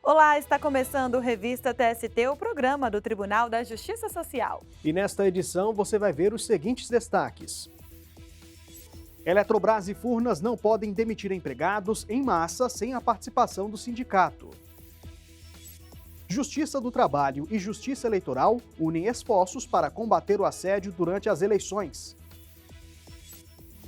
Olá, está começando o Revista TST, o programa do Tribunal da Justiça Social. E nesta edição você vai ver os seguintes destaques. Eletrobras e Furnas não podem demitir empregados em massa sem a participação do sindicato. Justiça do Trabalho e Justiça Eleitoral unem esforços para combater o assédio durante as eleições.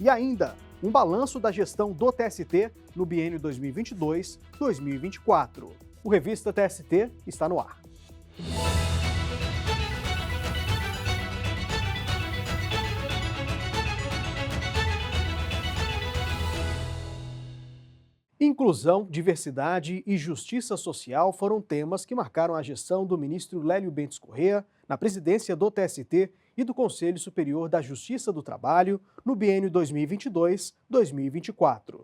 E ainda, um balanço da gestão do TST no biênio 2022-2024. O Revista TST está no ar. Inclusão, diversidade e justiça social foram temas que marcaram a gestão do ministro Lélio Bentes Corrêa na presidência do TST e do Conselho Superior da Justiça do Trabalho no biênio 2022-2024.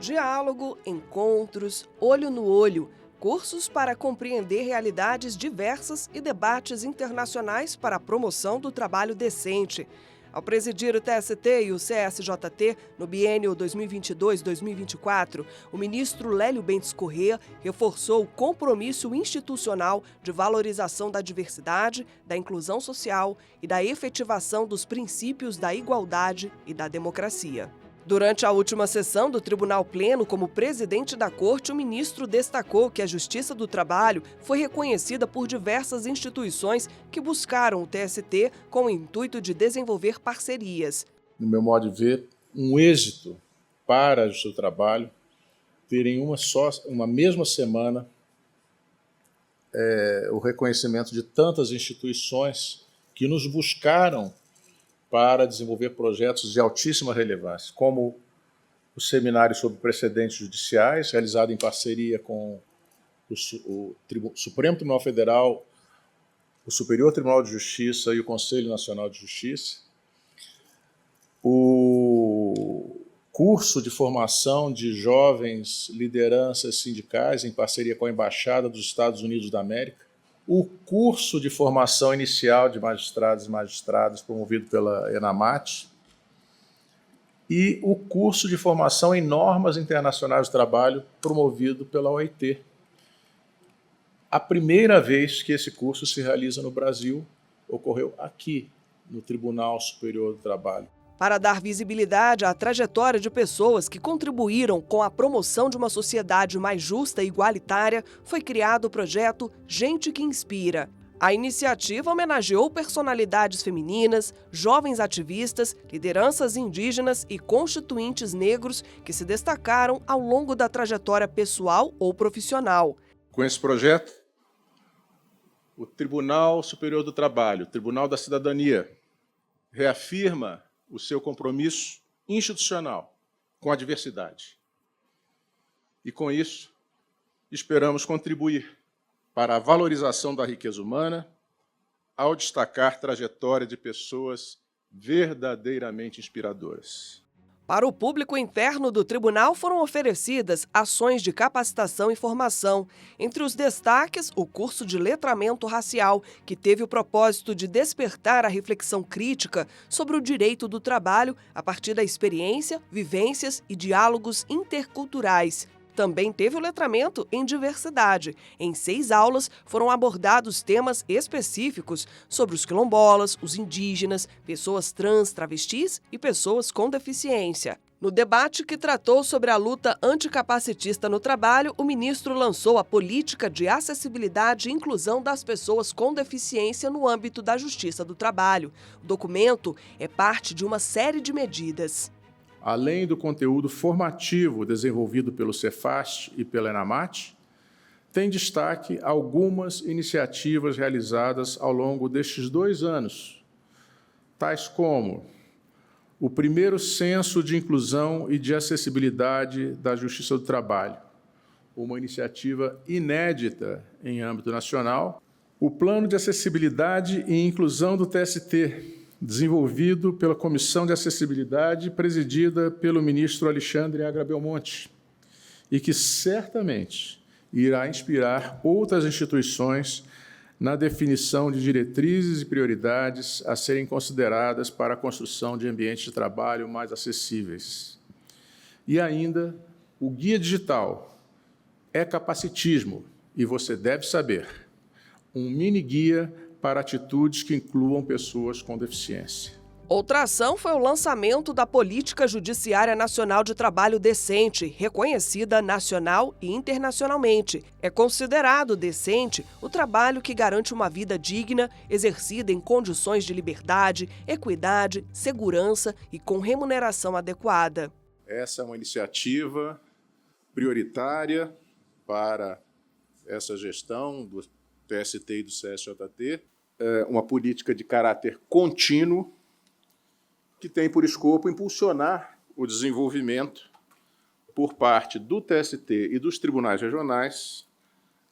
Diálogo, encontros, olho no olho, cursos para compreender realidades diversas e debates internacionais para a promoção do trabalho decente. Ao presidir o TST e o CSJT no biênio 2022-2024, o ministro Lélio Bentes Corrêa reforçou o compromisso institucional de valorização da diversidade, da inclusão social e da efetivação dos princípios da igualdade e da democracia. Durante a última sessão do Tribunal Pleno, como presidente da Corte, o ministro destacou que a Justiça do Trabalho foi reconhecida por diversas instituições que buscaram o TST com o intuito de desenvolver parcerias. No meu modo de ver, um êxito para a Justiça do Trabalho ter em uma mesma semana o reconhecimento de tantas instituições que nos buscaram para desenvolver projetos de altíssima relevância, como o Seminário sobre Precedentes Judiciais, realizado em parceria com o Supremo Tribunal Federal, o Superior Tribunal de Justiça e o Conselho Nacional de Justiça, o curso de formação de jovens lideranças sindicais, em parceria com a Embaixada dos Estados Unidos da América, o curso de formação inicial de magistrados e magistradas promovido pela ENAMAT e o curso de formação em normas internacionais do trabalho promovido pela OIT. A primeira vez que esse curso se realiza no Brasil ocorreu aqui, no Tribunal Superior do Trabalho. Para dar visibilidade à trajetória de pessoas que contribuíram com a promoção de uma sociedade mais justa e igualitária, foi criado o projeto Gente que Inspira. A iniciativa homenageou personalidades femininas, jovens ativistas, lideranças indígenas e constituintes negros que se destacaram ao longo da trajetória pessoal ou profissional. Com esse projeto, o Tribunal Superior do Trabalho, o Tribunal da Cidadania, reafirma o seu compromisso institucional com a diversidade. E, com isso, esperamos contribuir para a valorização da riqueza humana ao destacar trajetória de pessoas verdadeiramente inspiradoras. Para o público interno do tribunal foram oferecidas ações de capacitação e formação. Entre os destaques, o curso de letramento racial, que teve o propósito de despertar a reflexão crítica sobre o direito do trabalho a partir da experiência, vivências e diálogos interculturais. Também teve o letramento em diversidade. Em 6 aulas foram abordados temas específicos sobre os quilombolas, os indígenas, pessoas trans, travestis e pessoas com deficiência. No debate que tratou sobre a luta anticapacitista no trabalho, o ministro lançou a política de acessibilidade e inclusão das pessoas com deficiência no âmbito da Justiça do Trabalho. O documento é parte de uma série de medidas. Além do conteúdo formativo desenvolvido pelo Cefast e pela ENAMAT, tem destaque algumas iniciativas realizadas ao longo destes 2 anos, tais como o primeiro censo de inclusão e de acessibilidade da Justiça do Trabalho, uma iniciativa inédita em âmbito nacional, o Plano de Acessibilidade e Inclusão do TST, desenvolvido pela Comissão de Acessibilidade, presidida pelo ministro Alexandre Agra Belmonte, e que certamente irá inspirar outras instituições na definição de diretrizes e prioridades a serem consideradas para a construção de ambientes de trabalho mais acessíveis. E ainda O guia digital é capacitismo e você deve saber. Um mini guia para atitudes que incluam pessoas com deficiência. Outra ação foi o lançamento da Política Judiciária Nacional de Trabalho Decente, reconhecida nacional e internacionalmente. É considerado decente o trabalho que garante uma vida digna, exercida em condições de liberdade, equidade, segurança e com remuneração adequada. Essa é uma iniciativa prioritária para essa gestão do TST e do CSJT, uma política de caráter contínuo, que tem por escopo impulsionar o desenvolvimento por parte do TST e dos tribunais regionais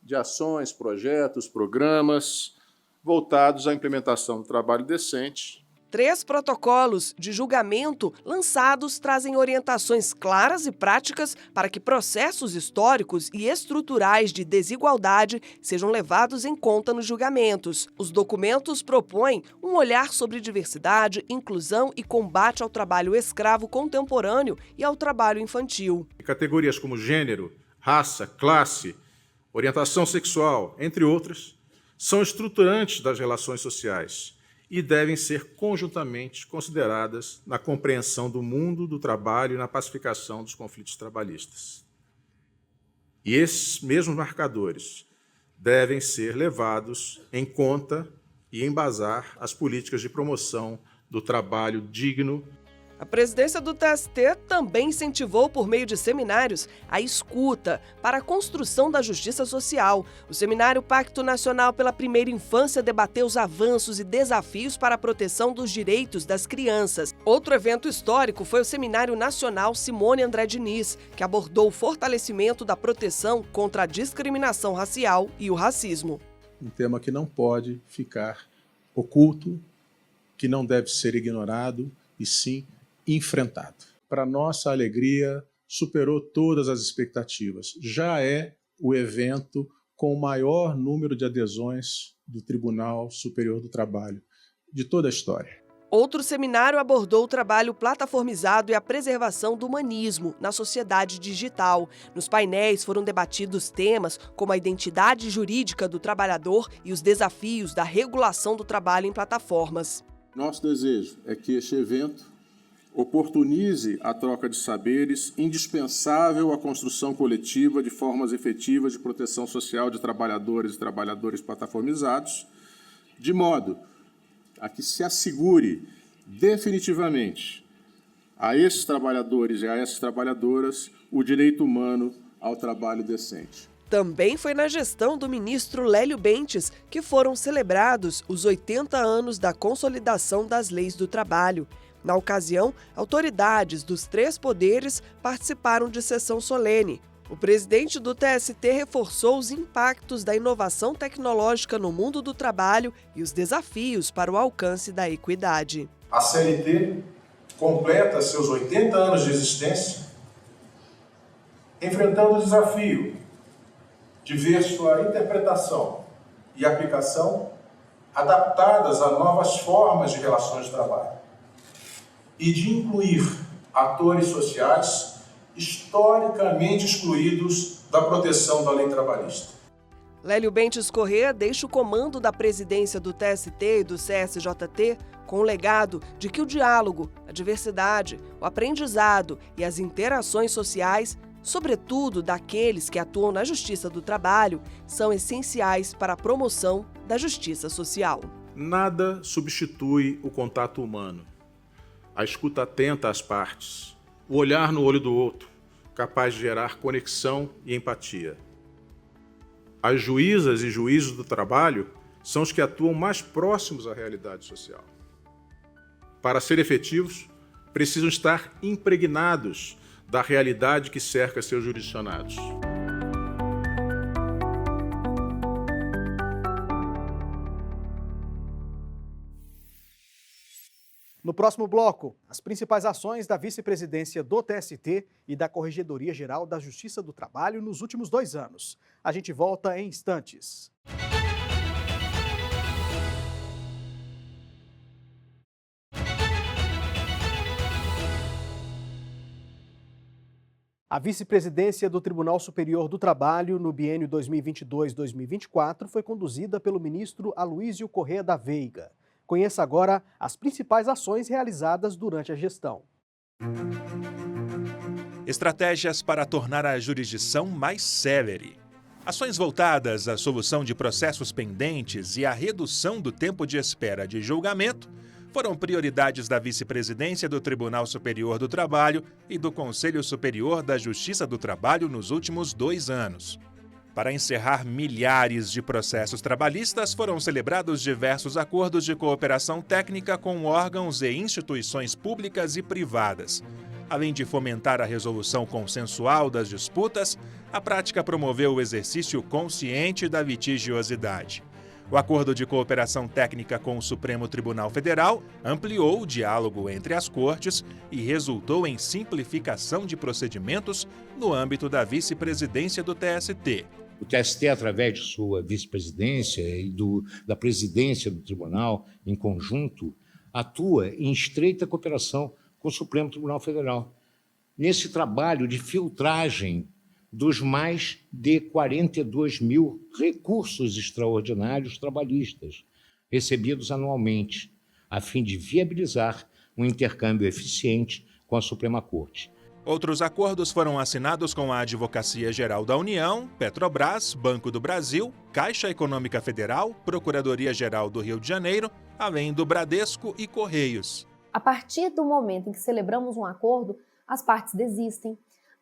de ações, projetos, programas voltados à implementação do trabalho decente. 3 protocolos de julgamento lançados trazem orientações claras e práticas para que processos históricos e estruturais de desigualdade sejam levados em conta nos julgamentos. Os documentos propõem um olhar sobre diversidade, inclusão e combate ao trabalho escravo contemporâneo e ao trabalho infantil. Categorias como gênero, raça, classe, orientação sexual, entre outras, são estruturantes das relações sociais e devem ser conjuntamente consideradas na compreensão do mundo do trabalho e na pacificação dos conflitos trabalhistas. E esses mesmos marcadores devem ser levados em conta e embasar as políticas de promoção do trabalho digno. A presidência do TST também incentivou, por meio de seminários, a escuta para a construção da justiça social. O seminário Pacto Nacional pela Primeira Infância debateu os avanços e desafios para a proteção dos direitos das crianças. Outro evento histórico foi o Seminário Nacional Simone André Diniz, que abordou o fortalecimento da proteção contra a discriminação racial e o racismo. Um tema que não pode ficar oculto, que não deve ser ignorado e sim enfrentado. Para nossa alegria, superou todas as expectativas. Já é o evento com o maior número de adesões do Tribunal Superior do Trabalho de toda a história. Outro seminário abordou o trabalho plataformizado e a preservação do humanismo na sociedade digital. Nos painéis foram debatidos temas como a identidade jurídica do trabalhador e os desafios da regulação do trabalho em plataformas. Nosso desejo é que este evento oportunize a troca de saberes indispensável à construção coletiva de formas efetivas de proteção social de trabalhadoras e trabalhadores plataformizados, de modo a que se assegure definitivamente a esses trabalhadores e a essas trabalhadoras o direito humano ao trabalho decente. Também foi na gestão do ministro Lélio Bentes que foram celebrados os 80 anos da consolidação das leis do trabalho. Na ocasião, autoridades dos 3 poderes participaram de sessão solene. O presidente do TST reforçou os impactos da inovação tecnológica no mundo do trabalho e os desafios para o alcance da equidade. A CLT completa seus 80 anos de existência enfrentando o desafio de ver sua interpretação e aplicação adaptadas a novas formas de relações de trabalho e de incluir atores sociais historicamente excluídos da proteção da lei trabalhista. Lélio Bentes Corrêa deixa o comando da presidência do TST e do CSJT com o legado de que o diálogo, a diversidade, o aprendizado e as interações sociais, sobretudo daqueles que atuam na justiça do trabalho, são essenciais para a promoção da justiça social. Nada substitui o contato humano, a escuta atenta às partes, o olhar no olho do outro, capaz de gerar conexão e empatia. As juízas e juízes do trabalho são os que atuam mais próximos à realidade social. Para ser efetivos, precisam estar impregnados da realidade que cerca seus jurisdicionados. No próximo bloco, as principais ações da vice-presidência do TST e da Corregedoria-Geral da Justiça do Trabalho nos últimos 2 anos. A gente volta em instantes. A vice-presidência do Tribunal Superior do Trabalho no biênio 2022-2024 foi conduzida pelo ministro Aloísio Corrêa da Veiga. Conheça agora as principais ações realizadas durante a gestão. Estratégias para tornar a jurisdição mais célere. Ações voltadas à solução de processos pendentes e à redução do tempo de espera de julgamento foram prioridades da vice-presidência do Tribunal Superior do Trabalho e do Conselho Superior da Justiça do Trabalho nos últimos 2 anos. Para encerrar milhares de processos trabalhistas, foram celebrados diversos acordos de cooperação técnica com órgãos e instituições públicas e privadas. Além de fomentar a resolução consensual das disputas, a prática promoveu o exercício consciente da litigiosidade. O acordo de cooperação técnica com o Supremo Tribunal Federal ampliou o diálogo entre as cortes e resultou em simplificação de procedimentos no âmbito da vice-presidência do TST. O TST, através de sua vice-presidência e da presidência do tribunal, em conjunto, atua em estreita cooperação com o Supremo Tribunal Federal, nesse trabalho de filtragem dos mais de 42 mil recursos extraordinários trabalhistas recebidos anualmente, a fim de viabilizar um intercâmbio eficiente com a Suprema Corte. Outros acordos foram assinados com a Advocacia Geral da União, Petrobras, Banco do Brasil, Caixa Econômica Federal, Procuradoria-Geral do Rio de Janeiro, além do Bradesco e Correios. A partir do momento em que celebramos um acordo, as partes desistem.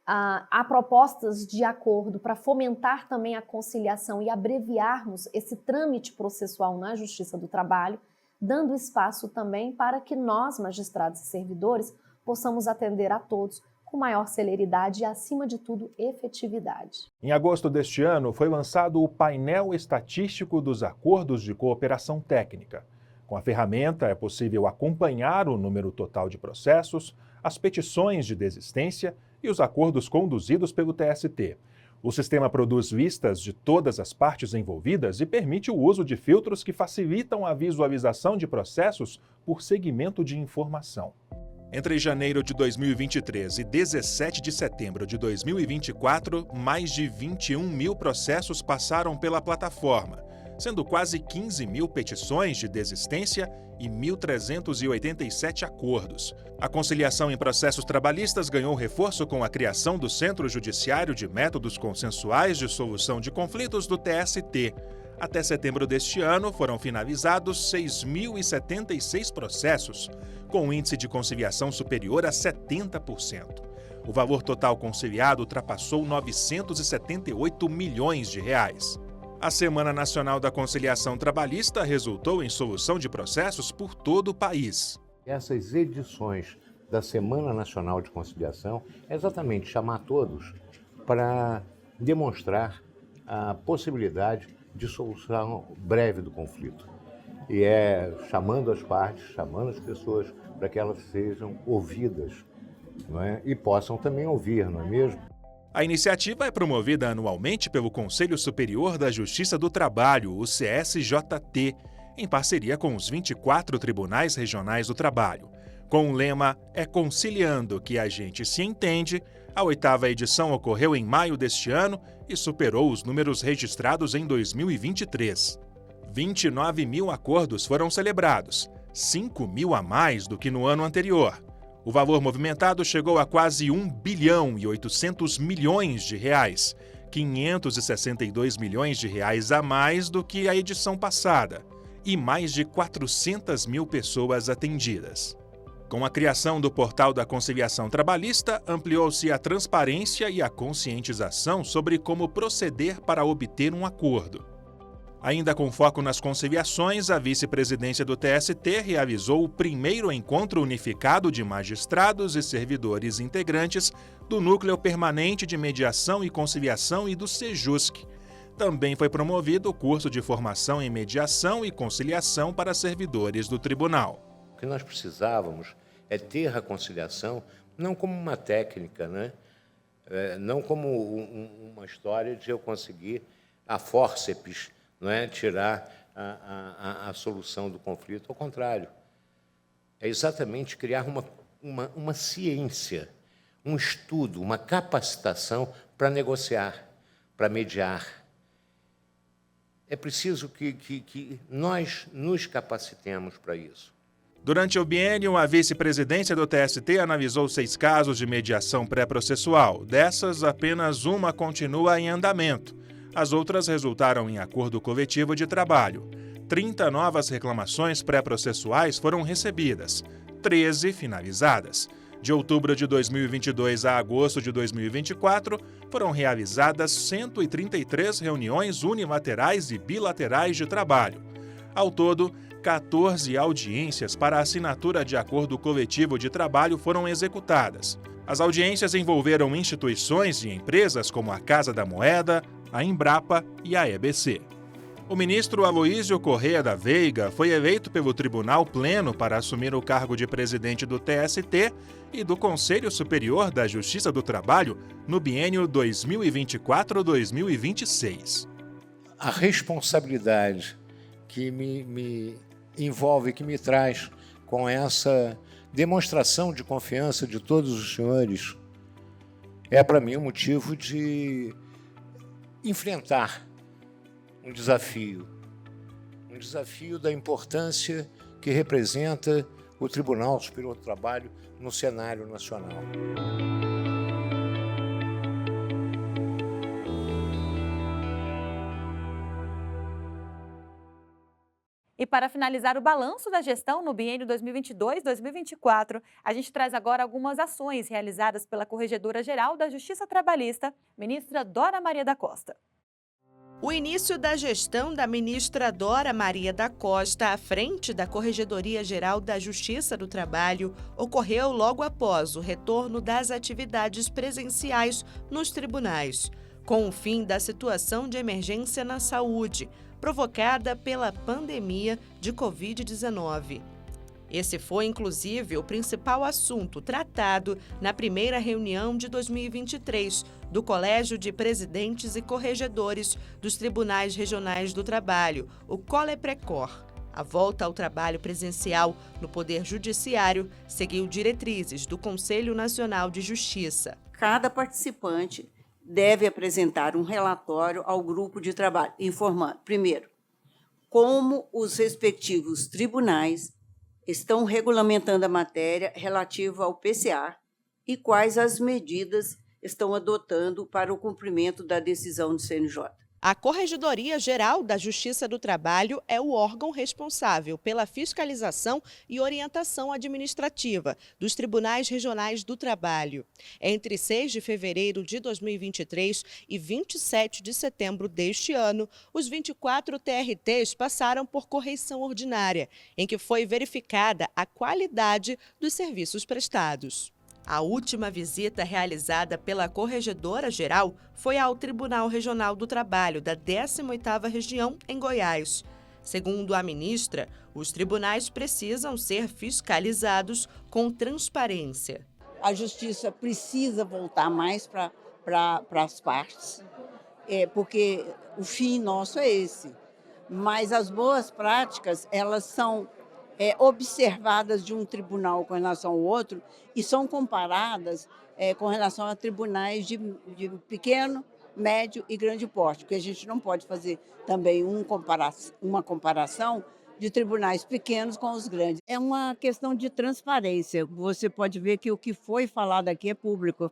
Há propostas de acordo para fomentar também a conciliação e abreviarmos esse trâmite processual na Justiça do Trabalho, dando espaço também para que nós, magistrados e servidores, possamos atender a todos com maior celeridade e, acima de tudo, efetividade. Em agosto deste ano, foi lançado o painel estatístico dos acordos de cooperação técnica. Com a ferramenta, é possível acompanhar o número total de processos, as petições de desistência e os acordos conduzidos pelo TST. O sistema produz vistas de todas as partes envolvidas e permite o uso de filtros que facilitam a visualização de processos por segmento de informação. Entre janeiro de 2023 e 17 de setembro de 2024, mais de 21 mil processos passaram pela plataforma, sendo quase 15 mil petições de desistência e 1.387 acordos. A conciliação em processos trabalhistas ganhou reforço com a criação do Centro Judiciário de Métodos Consensuais de Solução de Conflitos do TST. Até setembro deste ano, foram finalizados 6.076 processos, com um índice de conciliação superior a 70%. O valor total conciliado ultrapassou 978 milhões de reais. A Semana Nacional da Conciliação Trabalhista resultou em solução de processos por todo o país. Essas edições da Semana Nacional de Conciliação é exatamente chamar todos para demonstrar a possibilidade de solução breve do conflito. E é chamando as partes, chamando as pessoas para que elas sejam ouvidas, não é? E possam também ouvir, não é mesmo? A iniciativa é promovida anualmente pelo Conselho Superior da Justiça do Trabalho, o CSJT, em parceria com os 24 tribunais regionais do trabalho. Com o lema "É conciliando que a gente se entende", a 8ª edição ocorreu em maio deste ano e superou os números registrados em 2023. 29 mil acordos foram celebrados, 5 mil a mais do que no ano anterior. O valor movimentado chegou a quase 1 bilhão e 800 milhões de reais, 562 milhões de reais a mais do que a edição passada, e mais de 400 mil pessoas atendidas. Com a criação do Portal da Conciliação Trabalhista, ampliou-se a transparência e a conscientização sobre como proceder para obter um acordo. Ainda com foco nas conciliações, a vice-presidência do TST realizou o primeiro encontro unificado de magistrados e servidores integrantes do Núcleo Permanente de Mediação e Conciliação e do SEJUSC. Também foi promovido o curso de formação em mediação e conciliação para servidores do tribunal. O que nós precisávamos é ter a conciliação não como uma técnica, né? Não como uma história de eu conseguir a fórceps, não é tirar a solução do conflito. Ao contrário, é exatamente criar uma ciência, um estudo, uma capacitação para negociar, para mediar. É preciso que nós nos capacitemos para isso. Durante o biênio, a vice-presidência do TST analisou 6 casos de mediação pré-processual. Dessas, apenas uma continua em andamento. As outras resultaram em acordo coletivo de trabalho. 30 novas reclamações pré-processuais foram recebidas, 13 finalizadas. De outubro de 2022 a agosto de 2024, foram realizadas 133 reuniões unilaterais e bilaterais de trabalho. Ao todo, 14 audiências para assinatura de acordo coletivo de trabalho foram executadas. As audiências envolveram instituições e empresas como a Casa da Moeda, a Embrapa e a EBC. O ministro Aloísio Corrêa da Veiga foi eleito pelo Tribunal Pleno para assumir o cargo de presidente do TST e do Conselho Superior da Justiça do Trabalho no biênio 2024-2026. A responsabilidade que me envolve, que me traz com essa demonstração de confiança de todos os senhores, é para mim um motivo de enfrentar um desafio da importância que representa o Tribunal Superior do Trabalho no cenário nacional. E para finalizar o balanço da gestão no biênio 2022-2024, a gente traz agora algumas ações realizadas pela Corregedora-Geral da Justiça Trabalhista, ministra Dora Maria da Costa. O início da gestão da ministra Dora Maria da Costa à frente da Corregedoria-Geral da Justiça do Trabalho ocorreu logo após o retorno das atividades presenciais nos tribunais, com o fim da situação de emergência na saúde, provocada pela pandemia de Covid-19. Esse foi, inclusive, o principal assunto tratado na primeira reunião de 2023 do Colégio de Presidentes e Corregedores dos Tribunais Regionais do Trabalho, o COLEPRECOR. A volta ao trabalho presencial no Poder Judiciário seguiu diretrizes do Conselho Nacional de Justiça. Cada participante deve apresentar um relatório ao grupo de trabalho, informando, primeiro, como os respectivos tribunais estão regulamentando a matéria relativa ao PCA e quais as medidas estão adotando para o cumprimento da decisão do CNJ. A Corregedoria-Geral da Justiça do Trabalho é o órgão responsável pela fiscalização e orientação administrativa dos Tribunais Regionais do Trabalho. Entre 6 de fevereiro de 2023 e 27 de setembro deste ano, os 24 TRTs passaram por correição ordinária, em que foi verificada a qualidade dos serviços prestados. A última visita realizada pela Corregedora-Geral foi ao Tribunal Regional do Trabalho da 18ª Região, em Goiás. Segundo a ministra, os tribunais precisam ser fiscalizados com transparência. A justiça precisa voltar mais para as partes, porque o fim nosso é esse. Mas as boas práticas, elas são observadas de um tribunal com relação ao outro e são comparadas com relação a tribunais de pequeno, médio e grande porte, porque a gente não pode fazer também uma comparação de tribunais pequenos com os grandes. É uma questão de transparência. Você pode ver que o que foi falado aqui é público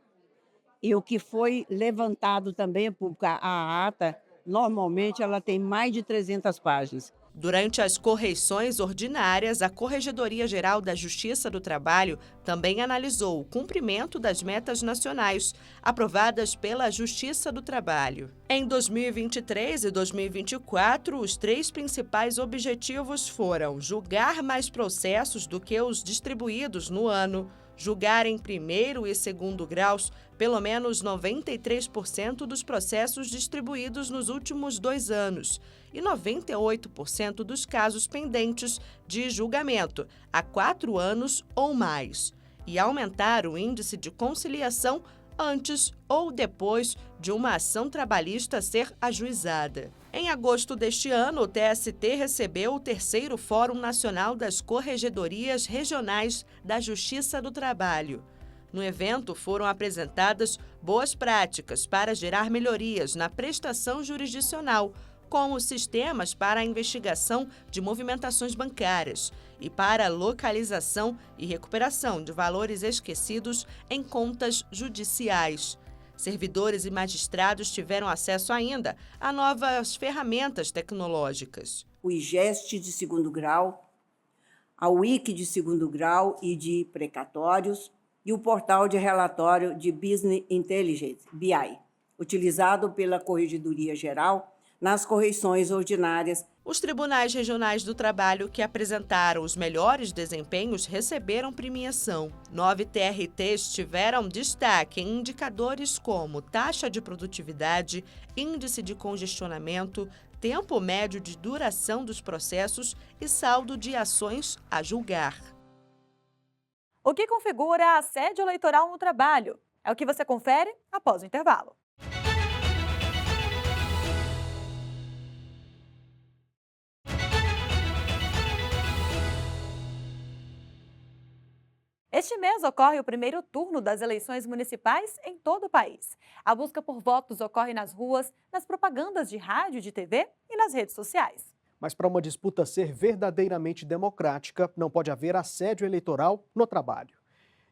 e o que foi levantado também é público. A ata, normalmente, ela tem mais de 300 páginas. Durante as correições ordinárias, a Corregedoria-Geral da Justiça do Trabalho também analisou o cumprimento das metas nacionais aprovadas pela Justiça do Trabalho. Em 2023 e 2024, os 3 principais objetivos foram julgar mais processos do que os distribuídos no ano, julgar em primeiro e segundo graus pelo menos 93% dos processos distribuídos nos últimos 2 anos e 98% dos casos pendentes de julgamento há 4 anos ou mais, e aumentar o índice de conciliação antes ou depois de uma ação trabalhista ser ajuizada. Em agosto deste ano, o TST recebeu o 3º Fórum Nacional das Corregedorias Regionais da Justiça do Trabalho. No evento foram apresentadas boas práticas para gerar melhorias na prestação jurisdicional, como sistemas para a investigação de movimentações bancárias e para a localização e recuperação de valores esquecidos em contas judiciais. Servidores e magistrados tiveram acesso ainda a novas ferramentas tecnológicas. O IGEST de segundo grau, a Wiki de segundo grau e de precatórios e o portal de relatório de Business Intelligence, BI, utilizado pela Corregedoria Geral nas correições ordinárias. Os tribunais regionais do trabalho que apresentaram os melhores desempenhos receberam premiação. 9 TRTs tiveram destaque em indicadores como taxa de produtividade, índice de congestionamento, tempo médio de duração dos processos e saldo de ações a julgar. O que configura assédio eleitoral no trabalho? É o que você confere após o intervalo. Este mês ocorre o primeiro turno das eleições municipais em todo o país. A busca por votos ocorre nas ruas, nas propagandas de rádio e de TV e nas redes sociais. Mas para uma disputa ser verdadeiramente democrática, não pode haver assédio eleitoral no trabalho.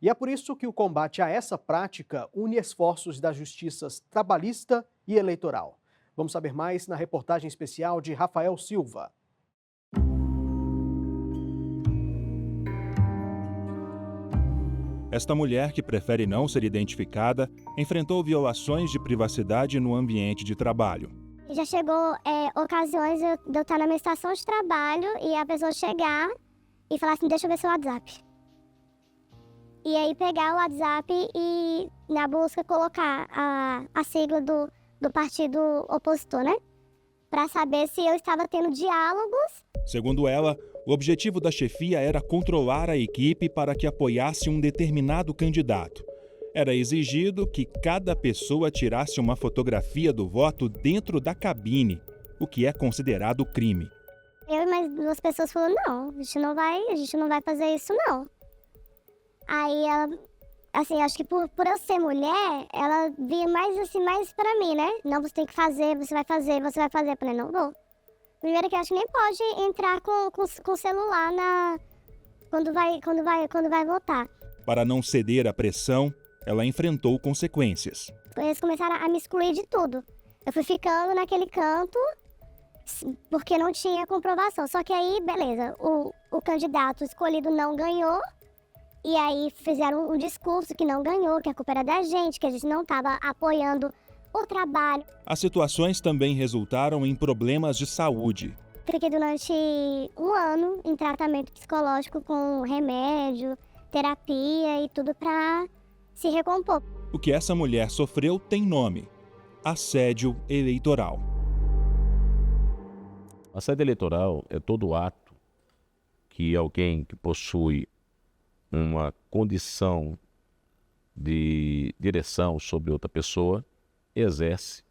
E é por isso que o combate a essa prática une esforços das justiças trabalhista e eleitoral. Vamos saber mais na reportagem especial de Rafael Silva. Esta mulher, que prefere não ser identificada, enfrentou violações de privacidade no ambiente de trabalho. Já chegou ocasiões de eu estar na minha estação de trabalho e a pessoa chegar e falar assim, deixa eu ver seu WhatsApp. E aí pegar o WhatsApp e, na busca, colocar a sigla do partido opositor, né? Para saber se eu estava tendo diálogos. Segundo ela, o objetivo da chefia era controlar a equipe para que apoiasse um determinado candidato. Era exigido que cada pessoa tirasse uma fotografia do voto dentro da cabine, o que é considerado crime. Eu e mais 2 pessoas falaram, não, a gente não vai fazer isso, não. Aí ela, assim, acho que por eu ser mulher, ela via mais pra mim, né? Não, você tem que fazer, você vai fazer. Eu falei, não vou. Primeiro que eu acho que nem pode entrar com o celular quando vai votar. Para não ceder à pressão, ela enfrentou consequências. Eles começaram a me excluir de tudo. Eu fui ficando naquele canto porque não tinha comprovação. Só que aí, beleza, o candidato escolhido não ganhou. E aí fizeram um discurso que não ganhou, que a culpa era da gente, que a gente não estava apoiando o trabalho. As situações também resultaram em problemas de saúde. Fiquei durante 1 ano em tratamento psicológico com remédio, terapia e tudo para se recompor. O que essa mulher sofreu tem nome: assédio eleitoral. Assédio eleitoral é todo ato que alguém que possui uma condição de direção sobre outra pessoa exerce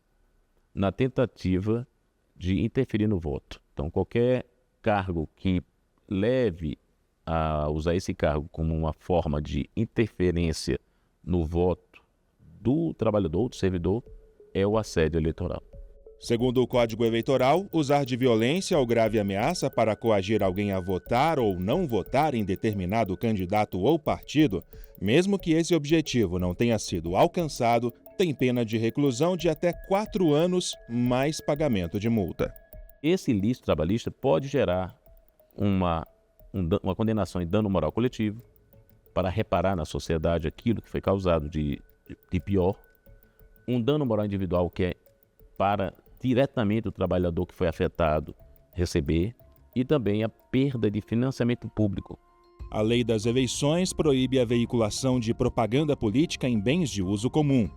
na tentativa de interferir no voto. Então, qualquer cargo que leve a usar esse cargo como uma forma de interferência no voto do trabalhador, do servidor, é o assédio eleitoral. Segundo o Código Eleitoral, usar de violência ou grave ameaça para coagir alguém a votar ou não votar em determinado candidato ou partido, mesmo que esse objetivo não tenha sido alcançado, tem pena de reclusão de até 4 anos mais pagamento de multa. Esse ilícito trabalhista pode gerar uma condenação em dano moral coletivo para reparar na sociedade aquilo que foi causado de pior, um dano moral individual que é para diretamente o trabalhador que foi afetado receber e também a perda de financiamento público. A Lei das Eleições proíbe a veiculação de propaganda política em bens de uso comum.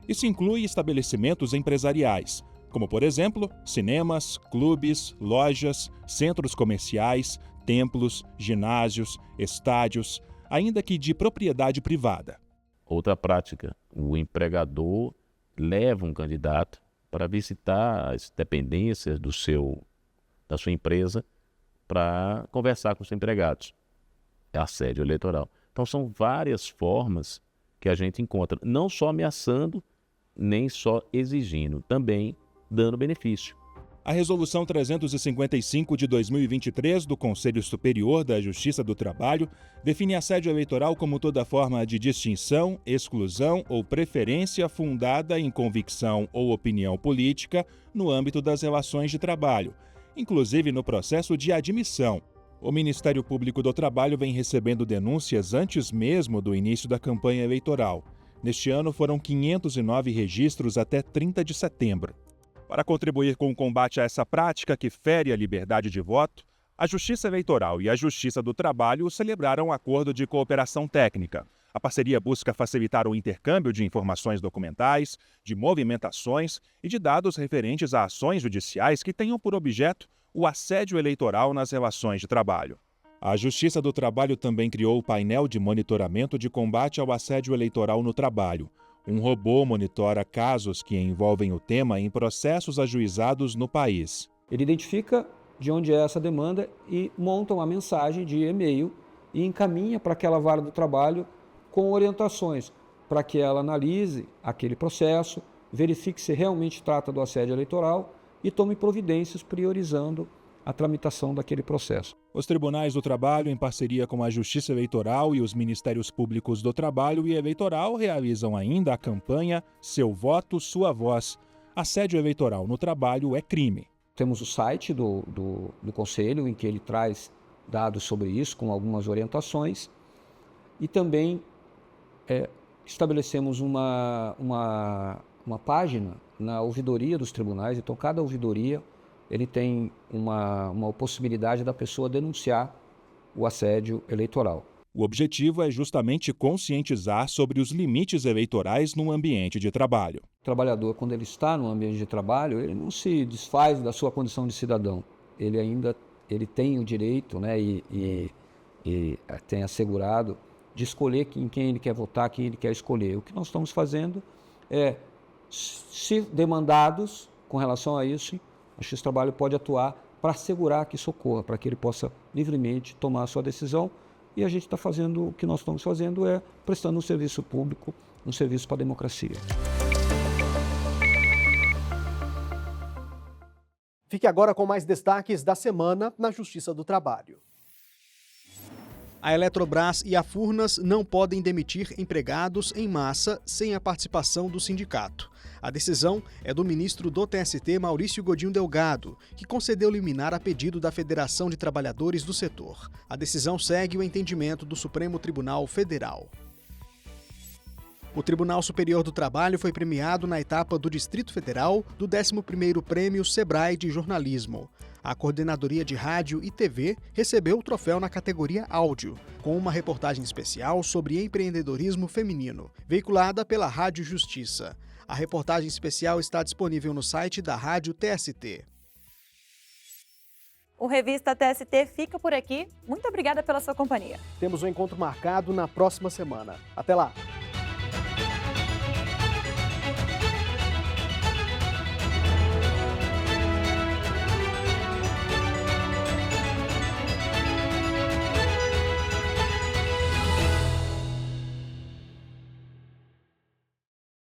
Isso inclui estabelecimentos empresariais, como, por exemplo, cinemas, clubes, lojas, centros comerciais, templos, ginásios, estádios, ainda que de propriedade privada. Outra prática, o empregador leva um candidato para visitar as dependências da sua empresa para conversar com os empregados. É assédio eleitoral. Então, são várias formas que a gente encontra, não só ameaçando, nem só exigindo, também dando benefício. A Resolução 355 de 2023 do Conselho Superior da Justiça do Trabalho define assédio eleitoral como toda forma de distinção, exclusão ou preferência fundada em convicção ou opinião política no âmbito das relações de trabalho, inclusive no processo de admissão. O Ministério Público do Trabalho vem recebendo denúncias antes mesmo do início da campanha eleitoral. Neste ano foram 509 registros até 30 de setembro. Para contribuir com o combate a essa prática que fere a liberdade de voto, a Justiça Eleitoral e a Justiça do Trabalho celebraram um acordo de cooperação técnica. A parceria busca facilitar o intercâmbio de informações documentais, de movimentações e de dados referentes a ações judiciais que tenham por objeto o assédio eleitoral nas relações de trabalho. A Justiça do Trabalho também criou o painel de monitoramento de combate ao assédio eleitoral no trabalho. Um robô monitora casos que envolvem o tema em processos ajuizados no país. Ele identifica de onde é essa demanda e monta uma mensagem de e-mail e encaminha para aquela vara do trabalho com orientações para que ela analise aquele processo, verifique se realmente trata do assédio eleitoral e tome providências priorizando a tramitação daquele processo. Os tribunais do trabalho, em parceria com a Justiça Eleitoral e os Ministérios Públicos do Trabalho e Eleitoral, realizam ainda a campanha Seu Voto, Sua Voz. Assédio eleitoral no trabalho é crime. Temos o site do Conselho, em que ele traz dados sobre isso, com algumas orientações, e também estabelecemos uma página na ouvidoria dos tribunais. Então, cada ouvidoria ele tem uma possibilidade da pessoa denunciar o assédio eleitoral. O objetivo é justamente conscientizar sobre os limites eleitorais no ambiente de trabalho. O trabalhador, quando ele está no ambiente de trabalho, ele não se desfaz da sua condição de cidadão. Ele tem o direito, né, e tem assegurado de escolher em quem ele quer votar, quem ele quer escolher. O que nós estamos fazendo é, se demandados com relação a isso, a Justiça do Trabalho pode atuar para assegurar que isso ocorra, para que ele possa livremente tomar a sua decisão. E a gente está fazendo, o que nós estamos fazendo é prestando um serviço público, um serviço para a democracia. Fique agora com mais destaques da semana na Justiça do Trabalho. A Eletrobras e a Furnas não podem demitir empregados em massa sem a participação do sindicato. A decisão é do ministro do TST, Maurício Godinho Delgado, que concedeu liminar a pedido da Federação de Trabalhadores do setor. A decisão segue o entendimento do Supremo Tribunal Federal. O Tribunal Superior do Trabalho foi premiado na etapa do Distrito Federal do 11º Prêmio Sebrae de Jornalismo. A Coordenadoria de Rádio e TV recebeu o troféu na categoria Áudio, com uma reportagem especial sobre empreendedorismo feminino, veiculada pela Rádio Justiça. A reportagem especial está disponível no site da Rádio TST. O Revista TST fica por aqui. Muito obrigada pela sua companhia. Temos um encontro marcado na próxima semana. Até lá!